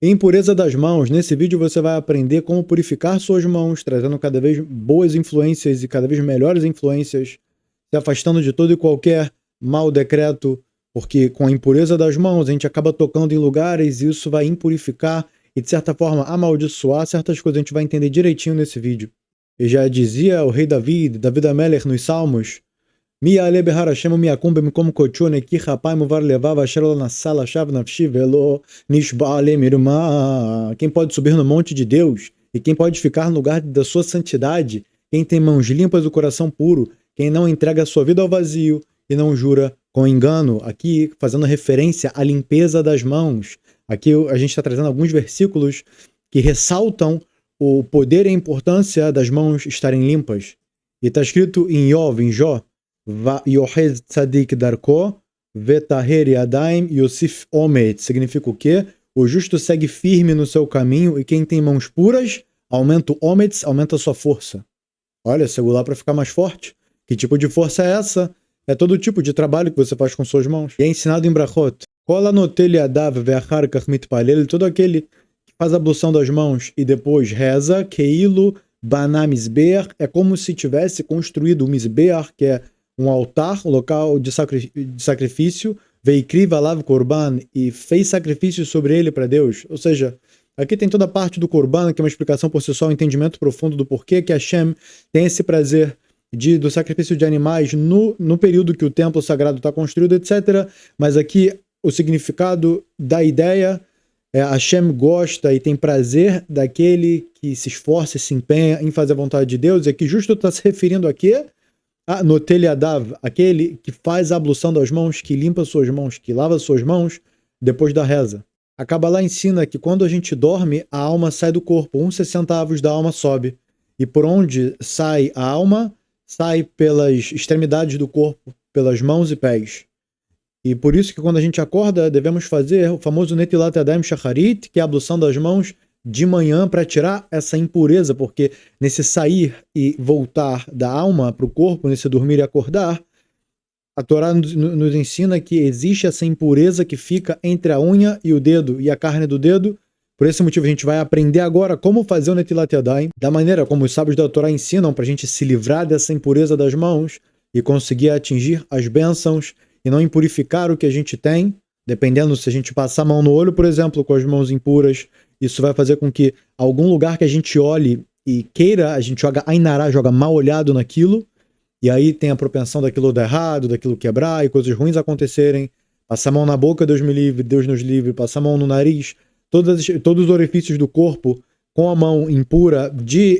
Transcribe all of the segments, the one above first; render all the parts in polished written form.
Impureza das mãos. Nesse vídeo você vai aprender como purificar suas mãos, trazendo cada vez boas influências e cada vez melhores influências, se afastando de todo e qualquer mau decreto, porque com a impureza das mãos a gente acaba tocando em lugares e isso vai impurificar e de certa forma amaldiçoar certas coisas. A gente vai entender direitinho nesse vídeo. E já dizia o rei David Amelech nos Salmos: Mi ale behar Hashem miakum bemkom kochone ki chapai muvar levava asher lo nassala shav nafshi velo nishba ale mirma. Quem pode subir no monte de Deus e quem pode ficar no lugar da sua santidade? Quem tem mãos limpas e o coração puro? Quem não entrega a sua vida ao vazio e não jura com engano? Aqui fazendo referência à limpeza das mãos. Aqui a gente está trazendo alguns versículos que ressaltam o poder e a importância das mãos estarem limpas. E está escrito em Jó, Yohed Tzadik Darko, Vetaher Yadaim Yosif Omet. Significa o quê? O justo segue firme no seu caminho e quem tem mãos puras aumenta o Omet, aumenta a sua força. Olha, segurar para ficar mais forte. Que tipo de força é essa? É todo tipo de trabalho que você faz com suas mãos. E é ensinado em Brachot. Kola notel yadav ve'achar kach mitpalel. Todo aquele que faz a ablução das mãos e depois reza, keilo bana mizbeach, é como se tivesse construído o mizbeach, que é um altar, um local de sacrifício, veikri valav korban, e fez sacrifício sobre ele para Deus. Ou seja, aqui tem toda a parte do korban, que é uma explicação por si só, um entendimento profundo do porquê que Hashem tem esse prazer do sacrifício de animais no período que o templo sagrado está construído, etc. Mas aqui o significado da ideia é Hashem gosta e tem prazer daquele que se esforça e se empenha em fazer a vontade de Deus. E aqui justo está se referindo a quê? A Notel Yadav, aquele que faz a ablução das mãos, que limpa suas mãos, que lava suas mãos depois da reza. A Kabbalah ensina que quando a gente dorme, a alma sai do corpo, 1/60 da alma sobe. E por onde sai a alma, sai pelas extremidades do corpo, pelas mãos e pés. E por isso que quando a gente acorda, devemos fazer o famoso Netilat Yadayim Shacharit, que é a ablução das mãos de manhã para tirar essa impureza, porque nesse sair e voltar da alma para o corpo, nesse dormir e acordar, a Torá nos ensina que existe essa impureza que fica entre a unha e o dedo, e a carne do dedo. Por esse motivo a gente vai aprender agora como fazer o Netilat Yadayim, da maneira como os sábios da Torá ensinam para a gente se livrar dessa impureza das mãos e conseguir atingir as bênçãos e não impurificar o que a gente tem, dependendo se a gente passar a mão no olho, por exemplo, com as mãos impuras. Isso vai fazer com que algum lugar que a gente olhe e queira, a gente joga ainará, joga mal olhado naquilo, e aí tem a propensão daquilo dar errado, daquilo quebrar e coisas ruins acontecerem. Passar a mão na boca, Deus me livre, Deus nos livre. Passar a mão no nariz, todos os orifícios do corpo com a mão impura,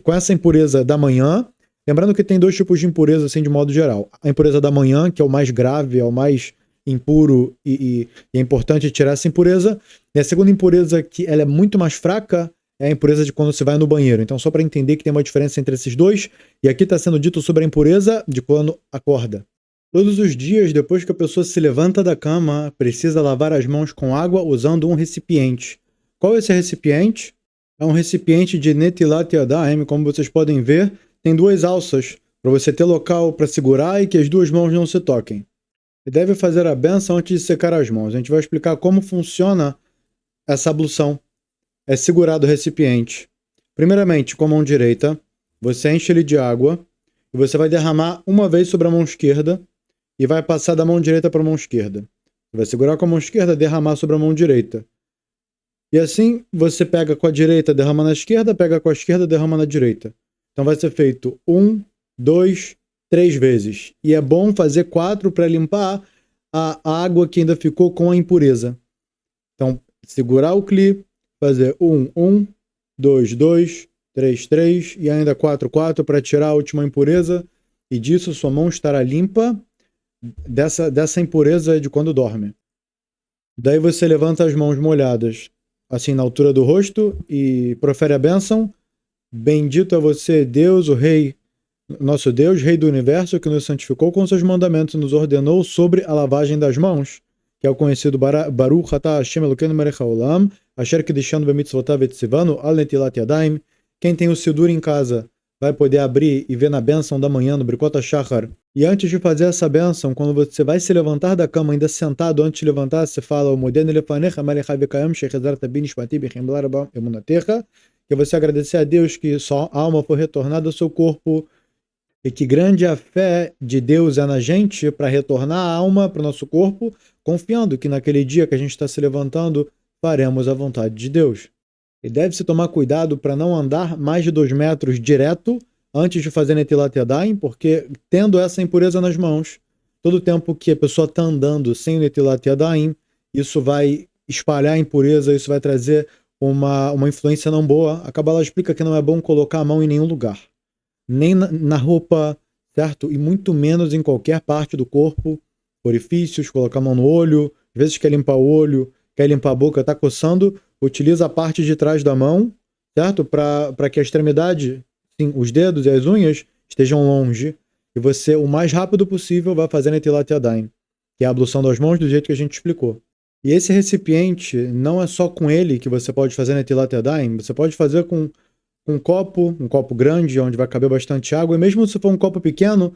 com essa impureza da manhã. Lembrando que tem dois tipos de impureza, assim, de modo geral. A impureza da manhã, que é o mais grave, é o mais impuro e é importante tirar essa impureza. E a segunda impureza, que ela é muito mais fraca, é a impureza de quando você vai no banheiro. Então, só para entender que tem uma diferença entre esses dois, e aqui está sendo dito sobre a impureza de quando acorda. Todos os dias, depois que a pessoa se levanta da cama, precisa lavar as mãos com água usando um recipiente. Qual é esse recipiente? É um recipiente de Netilat Yadayim, como vocês podem ver, tem duas alças para você ter local para segurar e que as duas mãos não se toquem. E deve fazer a benção antes de secar as mãos. A gente vai explicar como funciona essa ablução. É segurar do recipiente. Primeiramente, com a mão direita, você enche ele de água e você vai derramar uma vez sobre a mão esquerda e vai passar da mão direita para a mão esquerda. Você vai segurar com a mão esquerda e derramar sobre a mão direita. E assim, você pega com a direita, derrama na esquerda, pega com a esquerda, derrama na direita. Então vai ser feito 1, 2, 3 vezes. E é bom fazer 4 para limpar a água que ainda ficou com a impureza. Então, segurar o cli, fazer 1, 1, 2, 2, 3, 3 e ainda 4, 4 para tirar a última impureza. E disso sua mão estará limpa dessa impureza de quando dorme. Daí você levanta as mãos molhadas, assim na altura do rosto, e profere a bênção. Bendito é você, Deus, o Rei, nosso Deus, Rei do Universo, que nos santificou com seus mandamentos e nos ordenou sobre a lavagem das mãos, que é o conhecido Baruch Atah Hashem Elokeinu Melech Haolam, Asher Kedishanu Bemitzvotav Etzivanu Al Netilat Yadayim. Quem tem o Sidur em casa vai poder abrir e ver na bênção da manhã, no Brikot HaShachar, E antes de fazer essa bênção, quando você vai se levantar da cama, ainda sentado, antes de levantar, você fala o Moden Lefanecha, Melech Avekayam, Shechazar Tabin Shmati Bichem Blarabam Emunatecha, que você agradecer a Deus que sua alma foi retornada ao seu corpo e que grande a fé de Deus é na gente para retornar a alma para o nosso corpo, confiando que naquele dia que a gente está se levantando, faremos a vontade de Deus. E deve-se tomar cuidado para não andar mais de 2 metros direto antes de fazer Netilat Yadayim, porque tendo essa impureza nas mãos, todo o tempo que a pessoa está andando sem o Netilat Yadayim, isso vai espalhar a impureza, isso vai trazer uma influência não boa. A Kabbalah explica que não é bom colocar a mão em nenhum lugar, nem na roupa, certo? E muito menos em qualquer parte do corpo, orifícios, colocar a mão no olho, às vezes quer limpar o olho, quer limpar a boca, está coçando, utiliza a parte de trás da mão, certo? Para que a extremidade, sim, os dedos e as unhas estejam longe, e você, o mais rápido possível, vai fazer Netilat Yadayim, que é a ablução das mãos do jeito que a gente explicou. E esse recipiente, não é só com ele que você pode fazer Netilat Yadayim, você pode fazer com um copo grande, onde vai caber bastante água, e mesmo se for um copo pequeno,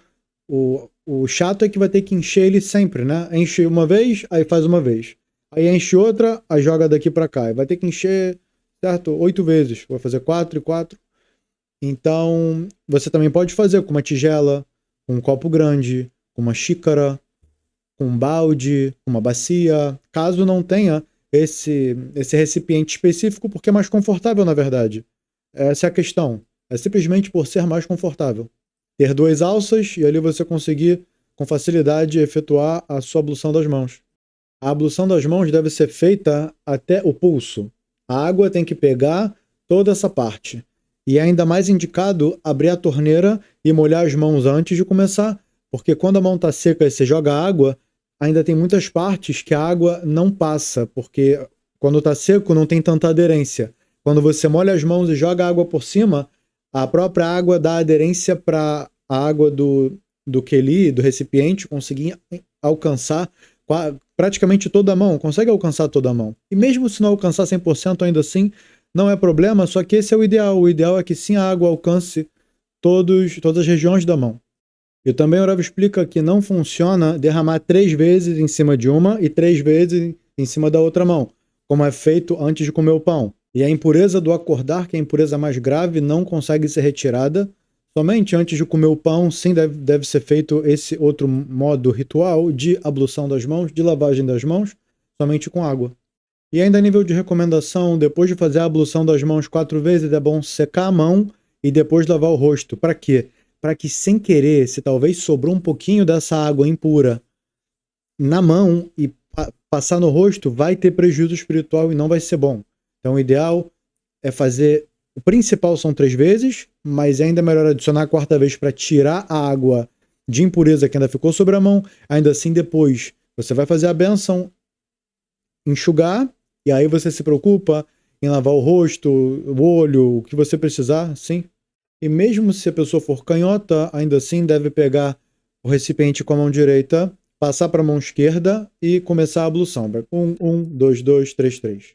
o chato é que vai ter que encher ele sempre, né? Enche uma vez, aí faz uma vez. Aí enche outra, aí joga daqui para cá. E vai ter que encher, certo? 8 vezes. Vou fazer 4 e 4. Então, você também pode fazer com uma tigela, com um copo grande, com uma xícara, com um balde, com uma bacia. Caso não tenha esse recipiente específico, porque é mais confortável, na verdade. Essa é a questão. É simplesmente por ser mais confortável. Ter 2 alças e ali você conseguir, com facilidade, efetuar a sua ablução das mãos. A ablução das mãos deve ser feita até o pulso. A água tem que pegar toda essa parte. E é ainda mais indicado abrir a torneira e molhar as mãos antes de começar, porque quando a mão está seca e você joga água, ainda tem muitas partes que a água não passa, porque quando está seco não tem tanta aderência. Quando você molha as mãos e joga a água por cima, a própria água dá aderência para a água do queli, do recipiente, conseguir alcançar praticamente toda a mão, consegue alcançar toda a mão. E mesmo se não alcançar 100%, ainda assim, não é problema, só que esse é o ideal. O ideal é que sim, a água alcance todas as regiões da mão. E também o Rav explica que não funciona derramar 3 vezes em cima de uma e 3 vezes em cima da outra mão, como é feito antes de comer o pão. E a impureza do acordar, que é a impureza mais grave, não consegue ser retirada. Somente antes de comer o pão, sim, deve ser feito esse outro modo ritual de ablução das mãos, de lavagem das mãos, somente com água. E ainda a nível de recomendação, depois de fazer a ablução das mãos 4 vezes, é bom secar a mão e depois lavar o rosto. Para quê? Para que, sem querer, se talvez sobrou um pouquinho dessa água impura na mão e passar no rosto, vai ter prejuízo espiritual e não vai ser bom. Então, o ideal é fazer. O principal são 3 vezes, mas ainda é melhor adicionar a 4ª vez para tirar a água de impureza que ainda ficou sobre a mão. Ainda assim, depois você vai fazer a bênção, enxugar, e aí você se preocupa em lavar o rosto, o olho, o que você precisar, sim. E mesmo se a pessoa for canhota, ainda assim deve pegar o recipiente com a mão direita, passar para a mão esquerda e começar a ablução. 1, 2, 2, 3, 3.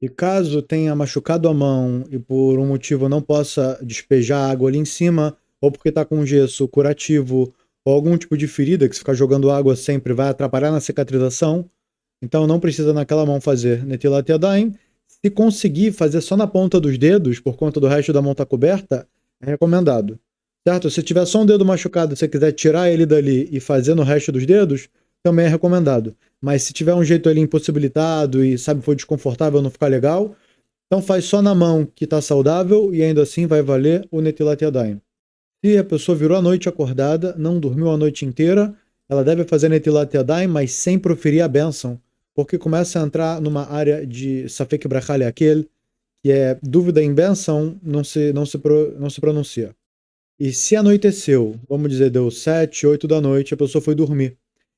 E caso tenha machucado a mão e por um motivo não possa despejar água ali em cima, ou porque está com gesso curativo, ou algum tipo de ferida que se ficar jogando água sempre vai atrapalhar na cicatrização, então não precisa naquela mão fazer Netilat Yadayim. Se conseguir fazer só na ponta dos dedos, por conta do resto da mão estar coberta, é recomendado. Certo? Se tiver só um dedo machucado e você quiser tirar ele dali e fazer no resto dos dedos, também é recomendado. Mas se tiver um jeito ali impossibilitado e, sabe, for desconfortável, não ficar legal, então faz só na mão que está saudável e ainda assim vai valer o Netilat Yadayim. Se a pessoa virou a noite acordada, não dormiu a noite inteira, ela deve fazer Netilat Yadayim, mas sem proferir a bênção, porque começa a entrar numa área de Safek Brachá Leakel, que é dúvida em bênção, não se pronuncia. E se anoiteceu, vamos dizer, deu 7, 8 da noite, a pessoa foi dormir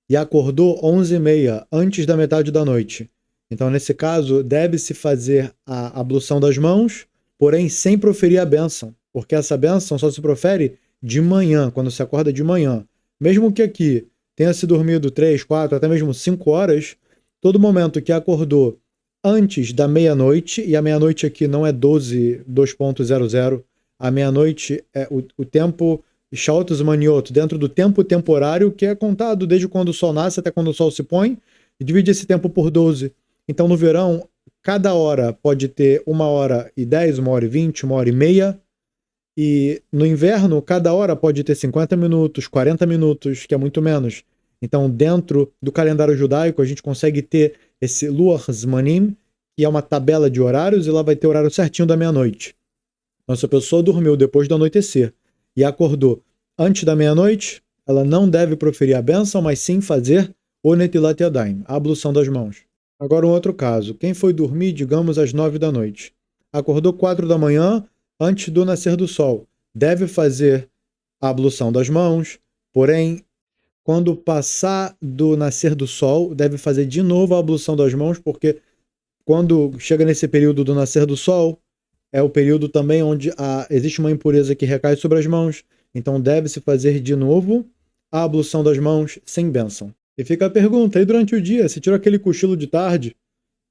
e acordou 11h30, antes da metade da noite. Então, nesse caso, deve-se fazer a ablução das mãos, porém sem proferir a bênção, porque essa bênção só se profere de manhã, quando se acorda de manhã. Mesmo que aqui tenha se dormido 3, 4, até mesmo 5 horas, todo momento que acordou antes da meia-noite, e a meia-noite aqui não é 12, 2.00, a meia-noite é o tempo Shaot Zmaniyot, dentro do tempo temporário, que é contado desde quando o sol nasce até quando o sol se põe, e divide esse tempo por 12. Então, no verão, cada hora pode ter 1h10, 1h20, 1h30, e no inverno, cada hora pode ter 50 minutos, 40 minutos, que é muito menos. Então, dentro do calendário judaico, a gente consegue ter esse Luach Zmanim, que é uma tabela de horários, e lá vai ter o horário certinho da meia-noite. Então, se a pessoa dormiu depois do anoitecer e acordou antes da meia-noite, ela não deve proferir a bênção, mas sim fazer o Netilat Yadayim, a ablução das mãos. Agora um outro caso. Quem foi dormir, digamos, às 9 da noite, acordou 4 da manhã, antes do nascer do sol, deve fazer a ablução das mãos, porém, quando passar do nascer do sol, deve fazer de novo a ablução das mãos, porque quando chega nesse período do nascer do sol, é o período também onde existe uma impureza que recai sobre as mãos, então deve-se fazer de novo a ablução das mãos sem bênção. E fica a pergunta, e durante o dia, se tirou aquele cochilo de tarde,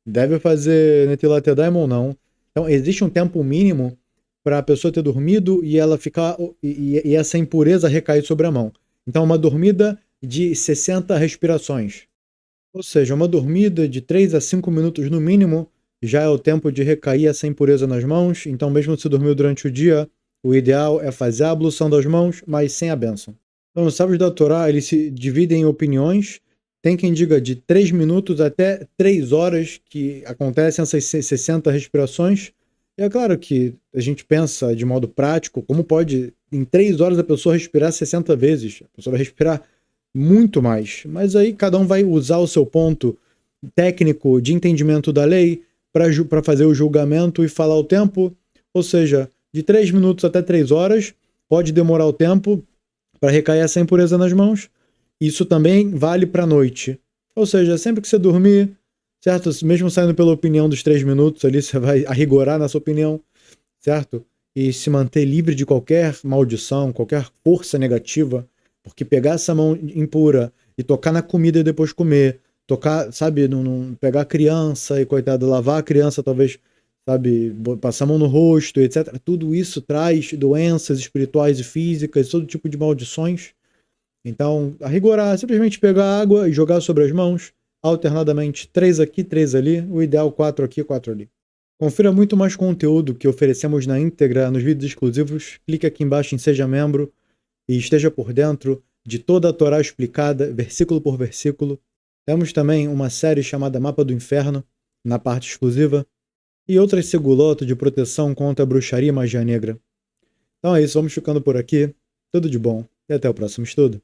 deve fazer Netilat Yadayim ou não? Então existe um tempo mínimo para a pessoa ter dormido e ela ficar e essa impureza recair sobre a mão. Então uma dormida de 60 respirações. Ou seja, uma dormida de 3 a 5 minutos no mínimo já é o tempo de recair essa impureza nas mãos. Então, mesmo se dormiu durante o dia, o ideal é fazer a ablução das mãos, mas sem a bênção. Então, os sábios da Torá, eles se dividem em opiniões. Tem quem diga de 3 minutos até 3 horas que acontecem essas 60 respirações. E é claro que a gente pensa de modo prático, como pode em 3 horas a pessoa respirar 60 vezes? A pessoa vai respirar muito mais. Mas aí cada um vai usar o seu ponto técnico de entendimento da lei para fazer o julgamento e falar o tempo. Ou seja, de 3 minutos até 3 horas pode demorar o tempo para recair essa impureza nas mãos. Isso também vale para a noite. Ou seja, sempre que você dormir, certo? Mesmo saindo pela opinião dos 3 minutos ali, você vai arrigorar na sua opinião, certo? E se manter livre de qualquer maldição, qualquer força negativa, porque pegar essa mão impura e tocar na comida e depois comer, tocar, sabe, pegar a criança e, coitado, lavar a criança, talvez, sabe, passar a mão no rosto, etc. Tudo isso traz doenças espirituais e físicas, todo tipo de maldições. Então, arrigorar, simplesmente pegar água e jogar sobre as mãos, alternadamente, 3 aqui, 3 ali, o ideal 4 aqui, 4 ali. Confira muito mais conteúdo que oferecemos na íntegra nos vídeos exclusivos, clique aqui embaixo em Seja Membro e esteja por dentro de toda a Torá explicada, versículo por versículo. Temos também uma série chamada Mapa do Inferno, na parte exclusiva, e outras segulotas de proteção contra a bruxaria e magia negra. Então é isso, vamos ficando por aqui. Tudo de bom e até o próximo estudo.